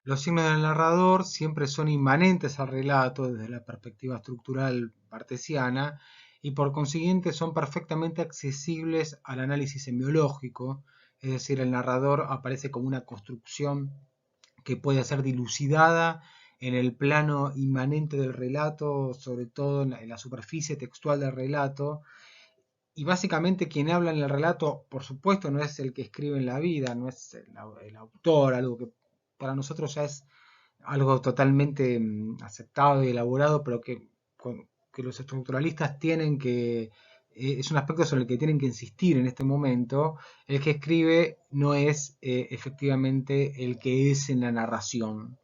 Los signos del narrador siempre son inmanentes al relato desde la perspectiva estructural bartesiana y por consiguiente son perfectamente accesibles al análisis semiológico, es decir, el narrador aparece como una construcción que puede ser dilucidada en el plano inmanente del relato, sobre todo en la superficie textual del relato, y básicamente quien habla en el relato, por supuesto, no es el que escribe en la vida, no es el autor, algo que para nosotros ya es algo totalmente aceptado y elaborado, pero que los estructuralistas tienen que, es un aspecto sobre el que tienen que insistir en este momento. El que escribe no es efectivamente el que es en la narración.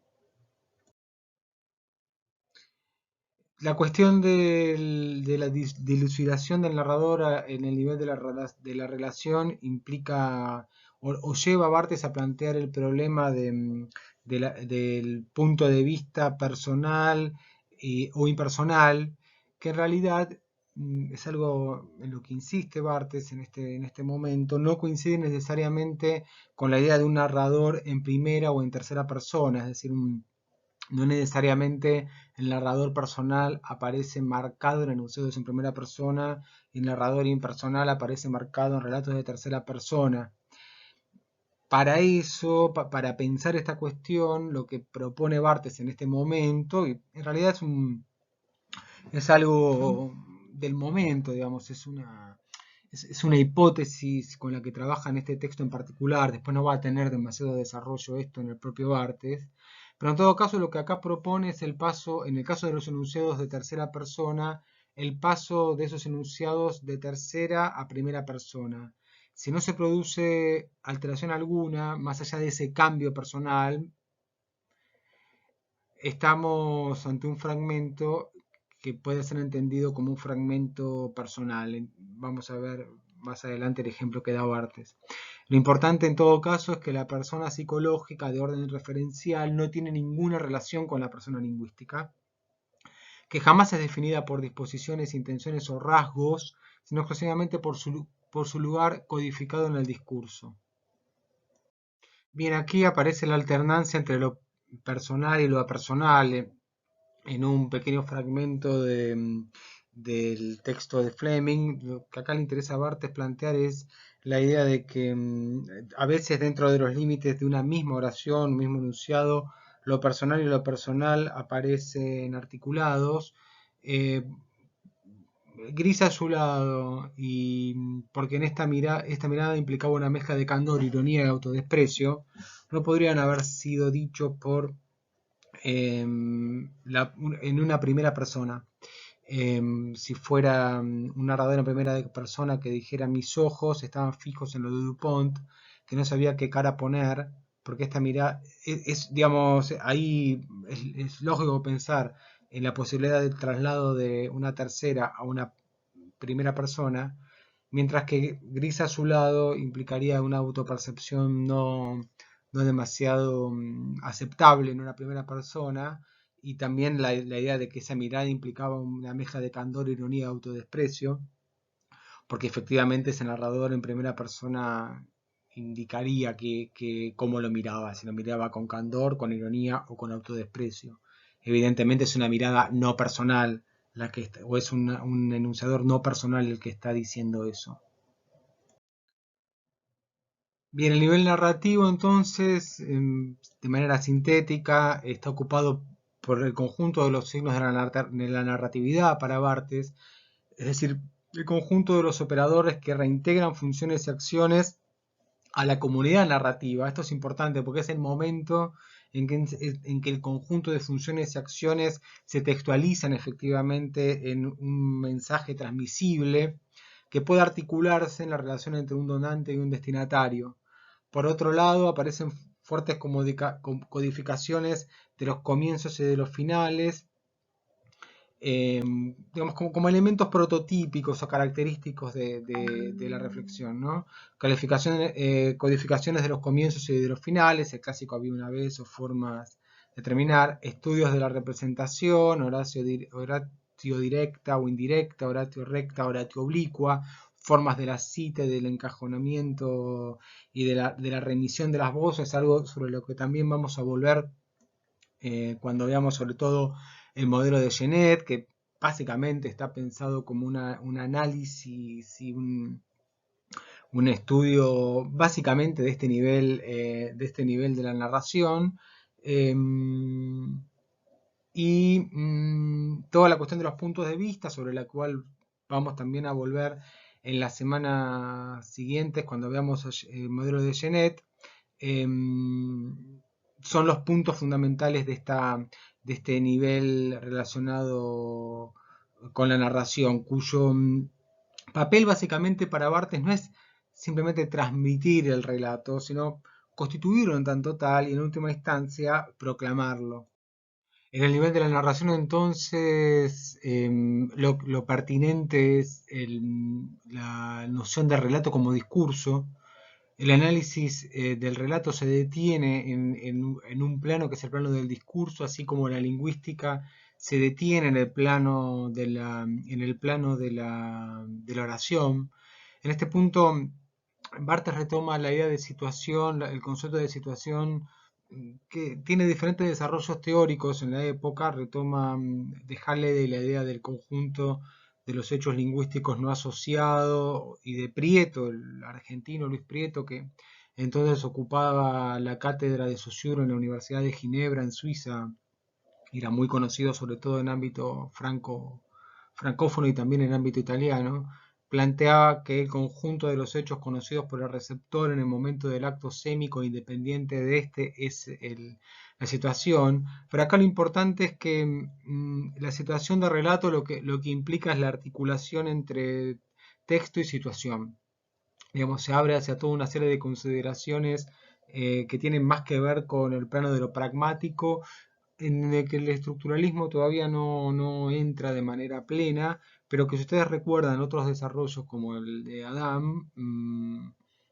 La cuestión de la dilucidación del narrador en el nivel de la relación implica o lleva a Barthes a plantear el problema del punto de vista personal o impersonal, que en realidad es algo en lo que insiste Barthes en este momento, no coincide necesariamente con la idea de un narrador en primera o en tercera persona, es decir, no necesariamente el narrador personal aparece marcado en enunciados en primera persona y el narrador impersonal aparece marcado en relatos de tercera persona. Para eso, para pensar esta cuestión, lo que propone Barthes en este momento, y en realidad es algo del momento, digamos, es una hipótesis con la que trabaja en este texto en particular, después no va a tener demasiado desarrollo esto en el propio Barthes, pero en todo caso lo que acá propone es el paso, en el caso de los enunciados de tercera persona, el paso de esos enunciados de tercera a primera persona. Si no se produce alteración alguna, más allá de ese cambio personal, estamos ante un fragmento que puede ser entendido como un fragmento personal. Vamos a ver más adelante el ejemplo que da Barthes. Lo importante en todo caso es que la persona psicológica de orden referencial no tiene ninguna relación con la persona lingüística, que jamás es definida por disposiciones, intenciones o rasgos, sino exclusivamente por su lugar codificado en el discurso. Bien, aquí aparece la alternancia entre lo personal y lo apersonal en un pequeño fragmento del texto de Fleming. Lo que acá le interesa a Barthes plantear es la idea de que a veces dentro de los límites de una misma oración, un mismo enunciado, lo personal y lo personal aparecen articulados. eh, Gris a su lado, y porque en esta mirada implicaba una mezcla de candor, ironía y autodesprecio, no podrían haber sido dichos en una primera persona. Si fuera un narrador en primera persona que dijera mis ojos estaban fijos en lo de Dupont, que no sabía qué cara poner, porque esta mirada digamos, ahí es lógico pensar en la posibilidad del traslado de una tercera a una primera persona, mientras que gris a su lado implicaría una autopercepción no demasiado aceptable en una primera persona, y también la idea de que esa mirada implicaba una mezcla de candor, ironía y autodesprecio, porque efectivamente ese narrador en primera persona indicaría que cómo lo miraba, si lo miraba con candor, con ironía o con autodesprecio. Evidentemente es una mirada no personal la que está, o es un enunciador no personal el que está diciendo eso. Bien, el nivel narrativo entonces, de manera sintética, está ocupado por el conjunto de los signos de la narratividad para Barthes, es decir, el conjunto de los operadores que reintegran funciones y acciones a la comunidad narrativa. Esto es importante porque es el momento en que el conjunto de funciones y acciones se textualizan efectivamente en un mensaje transmisible que puede articularse en la relación entre un donante y un destinatario. Por otro lado, aparecen fuertes codificaciones de los comienzos y de los finales, digamos, como elementos prototípicos o característicos de la reflexión, ¿no? Codificaciones de los comienzos y de los finales, el clásico había una vez o formas de terminar, estudios de la representación, oratio directa o indirecta, oratio recta, oratio oblicua, formas de la cita, del encajonamiento y de la remisión de las voces, algo sobre lo que también vamos a volver cuando veamos sobre todo el modelo de Genet, que básicamente está pensado como un análisis y un estudio básicamente de este nivel de la narración. Toda la cuestión de los puntos de vista, sobre la cual vamos también a volver en las semanas siguientes cuando veamos el modelo de Genet, son los puntos fundamentales de este nivel relacionado con la narración, cuyo papel básicamente para Barthes no es simplemente transmitir el relato, sino constituirlo en tanto tal y en última instancia proclamarlo. En el nivel de la narración, entonces, lo pertinente es la noción de relato como discurso. El análisis del relato se detiene en un plano que es el plano del discurso, así como la lingüística se detiene en el plano en el plano de la oración. En este punto, Barthes retoma la idea de situación, el concepto de situación que tiene diferentes desarrollos teóricos en la época, retoma de Halede la idea del conjunto de los hechos lingüísticos no asociados y de Prieto, el argentino Luis Prieto, que entonces ocupaba la cátedra de Saussure en la Universidad de Ginebra, en Suiza, y era muy conocido sobre todo en ámbito francófono y también en ámbito italiano. Planteaba que el conjunto de los hechos conocidos por el receptor en el momento del acto sémico independiente de este es la situación, pero acá lo importante es que la situación de relato lo que implica es la articulación entre texto y situación. Digamos, se abre hacia toda una serie de consideraciones que tienen más que ver con el plano de lo pragmático, en el que el estructuralismo todavía no entra de manera plena, pero que si ustedes recuerdan otros desarrollos como el de Adam,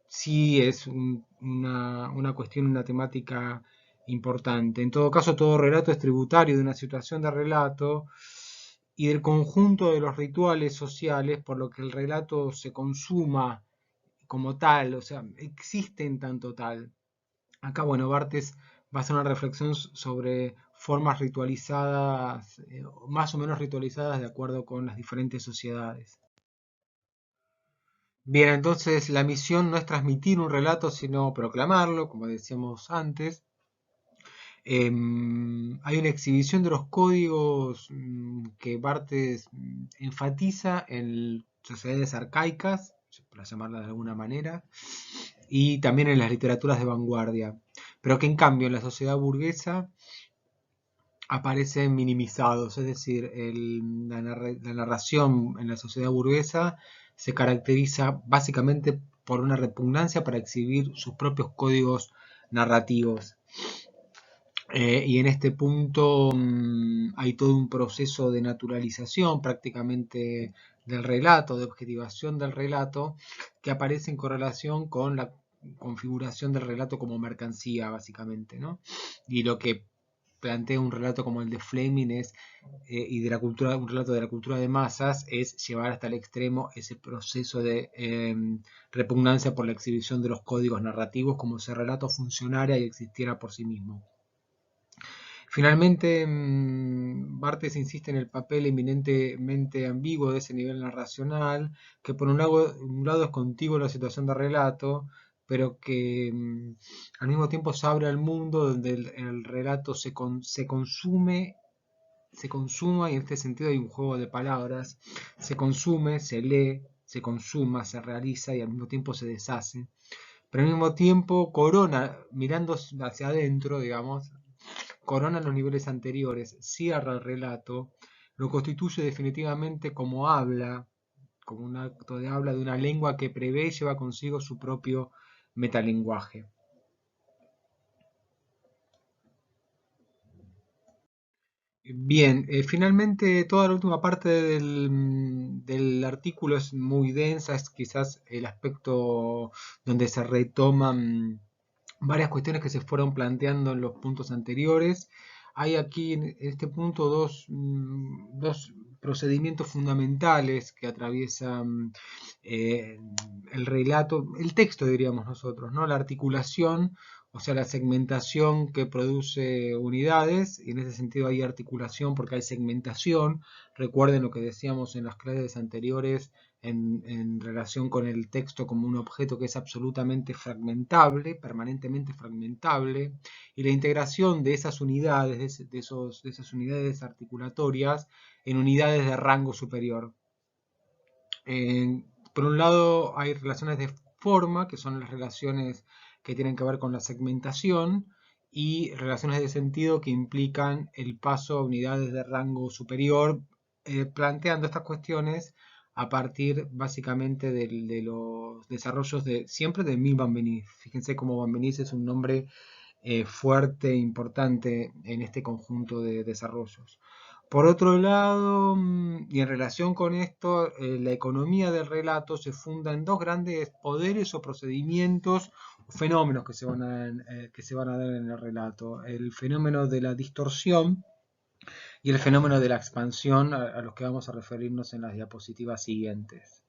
sí es una cuestión, una temática importante. En todo caso, todo relato es tributario de una situación de relato y del conjunto de los rituales sociales, por lo que el relato se consuma como tal, o sea, existe en tanto tal. Acá, bueno, Barthes va a hacer una reflexión sobre formas ritualizadas, más o menos ritualizadas de acuerdo con las diferentes sociedades. Bien, entonces la misión no es transmitir un relato, sino proclamarlo, como decíamos antes. Hay una exhibición de los códigos que Barthes enfatiza en sociedades arcaicas, para llamarla de alguna manera, y también en las literaturas de vanguardia, pero que en cambio en la sociedad burguesa aparecen minimizados, es decir, la narración en la sociedad burguesa se caracteriza básicamente por una repugnancia para exhibir sus propios códigos narrativos. Y en este punto hay todo un proceso de naturalización prácticamente del relato, de objetivación del relato, que aparece en correlación con la configuración del relato como mercancía, básicamente, ¿no? Y lo que plantea un relato como el de Fleming y de la cultura, un relato de la cultura de masas es llevar hasta el extremo ese proceso de repugnancia por la exhibición de los códigos narrativos como si el relato funcionara y existiera por sí mismo. Finalmente, Barthes insiste en el papel eminentemente ambiguo de ese nivel narracional, que por un lado es contiguo a la situación de relato, pero que al mismo tiempo se abre al mundo donde el relato se consume, se consuma, y en este sentido hay un juego de palabras, se consume, se lee, se consuma, se realiza y al mismo tiempo se deshace. Pero al mismo tiempo corona, mirando hacia adentro, digamos, corona los niveles anteriores, cierra el relato, lo constituye definitivamente como habla, como un acto de habla de una lengua que prevé y lleva consigo su propio metalenguaje. Bien, finalmente toda la última parte del artículo es muy densa, es quizás el aspecto donde se retoman varias cuestiones que se fueron planteando en los puntos anteriores. Hay aquí en este punto dos procedimientos fundamentales que atraviesan el relato, el texto diríamos nosotros, ¿no? La articulación, o sea, la segmentación que produce unidades, y en ese sentido hay articulación porque hay segmentación. Recuerden lo que decíamos en las clases anteriores en relación con el texto como un objeto que es absolutamente fragmentable, permanentemente fragmentable, y la integración de esas unidades, de esas unidades articulatorias en unidades de rango superior. Por un lado hay relaciones de forma, que son las relaciones que tienen que ver con la segmentación, y relaciones de sentido que implican el paso a unidades de rango superior, planteando estas cuestiones a partir básicamente de los desarrollos siempre de Mi Van Benith. Fíjense cómo Van Benith es un nombre fuerte e importante en este conjunto de desarrollos. Por otro lado, y en relación con esto, la economía del relato se funda en dos grandes poderes o procedimientos, fenómenos que se van a dar en el relato. El fenómeno de la distorsión y el fenómeno de la expansión, a los que vamos a referirnos en las diapositivas siguientes.